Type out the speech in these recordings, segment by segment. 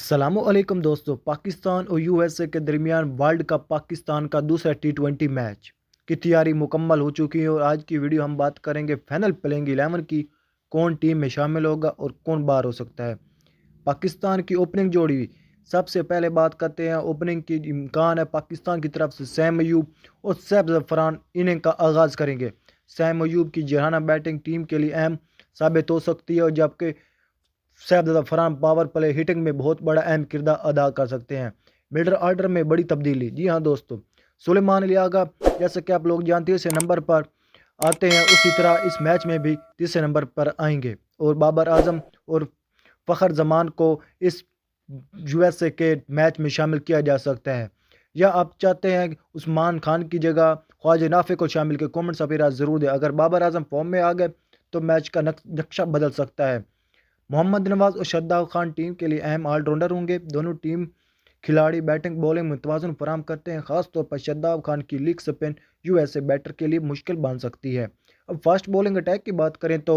अस्सलामुअलैकुम दोस्तों। पाकिस्तान और यूएसए के दरमियान वर्ल्ड कप पाकिस्तान का दूसरा टी20 मैच की तैयारी मुकम्मल हो चुकी है और आज की वीडियो हम बात करेंगे फाइनल प्लेइंग 11 की। कौन टीम में शामिल होगा और कौन बाहर हो सकता है। पाकिस्तान की ओपनिंग जोड़ी, सबसे पहले बात करते हैं ओपनिंग की। इम्कान है पाकिस्तान की तरफ से सैम अयूब और सैफ ज़फ़रान इनिंग का आगाज़ करेंगे। सैम अयूब की जहाना बैटिंग टीम के लिए अहम साबित हो सकती है और जबकि सैफ ज़फ़रान पावर प्ले हिटिंग में बहुत बड़ा अहम किरदार अदा कर सकते हैं। मिडल ऑर्डर में बड़ी तब्दीली, जी हाँ दोस्तों, सुलेमान लियागा जैसे कि आप लोग जानते हैं तीसरे नंबर पर आते हैं, उसी तरह इस मैच में भी तीसरे नंबर पर आएंगे और बाबर आजम और फ़खर जमान को इस यूएसए के मैच में शामिल किया जा सकता है। या आप चाहते हैं कि उस्मान खान की जगह ख्वाजा नाफे को शामिल के कमेंट्स अपनी ज़रूर दें। अगर बाबर आजम फॉर्म में आ गए तो मैच का नक्शा बदल सकता है। मोहम्मद नवाज और शद्दाब खान टीम के लिए अहम ऑलराउंडर होंगे। दोनों टीम खिलाड़ी बैटिंग बॉलिंग में तवाज़ुन फराहम करते हैं। खासतौर पर शद्दाब खान की लीग स्पिन यूएसए बैटर के लिए मुश्किल बन सकती है। अब फास्ट बॉलिंग अटैक की बात करें तो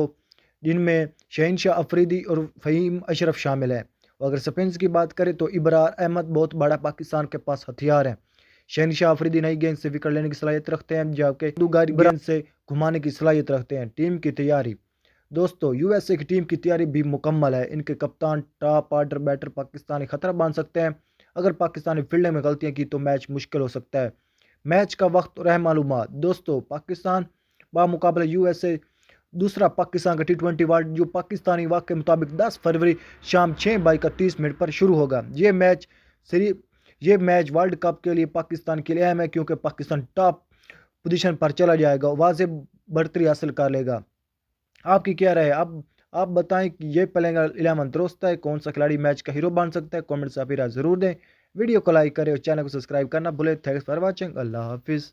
जिनमें शहनशाह अफरीदी और फ़हीम अशरफ शामिल हैं। अगर स्पिन की बात करें तो इब्रार अहमद बहुत बड़ा पाकिस्तान के पास हथियार है। शहनशाह अफरीदी नई गेंद से विकेट लेने की सलाहियत रखते हैं जबकि दुगारी गेंद से घुमाने की सलाहियत रखते हैं। टीम की तैयारी, दोस्तों यूएसए की टीम की तैयारी भी मुकम्मल है। इनके कप्तान टॉप ऑर्डर बैटर पाकिस्तानी खतरा बन सकते हैं। अगर पाकिस्तानी फील्डिंग में गलतियां की तो मैच मुश्किल हो सकता है। मैच का वक्त और अहम मालूमात, दोस्तों पाकिस्तान बामुकाबला यूएसए दूसरा पाकिस्तान का टी20 वर्ल्ड जो पाकिस्तानी वक्त के मुताबिक 10 फरवरी शाम 6:31 पर शुरू होगा। ये मैच वर्ल्ड कप के लिए पाकिस्तान के लिए अहम है क्योंकि पाकिस्तान टॉप पोजीशन पर चला जाएगा, वाजिब बढ़तरी हासिल कर लेगा। आपकी क्या राय है? आप बताएं कि ये प्लेइंग 11 दुरुस्त है। कौन सा खिलाड़ी मैच का हीरो बन सकता है? कमेंट से अपनी राय जरूर दें। वीडियो को लाइक करें और चैनल को सब्सक्राइब करना भूलें। Thanks for watching. अल्लाह हाफिज़।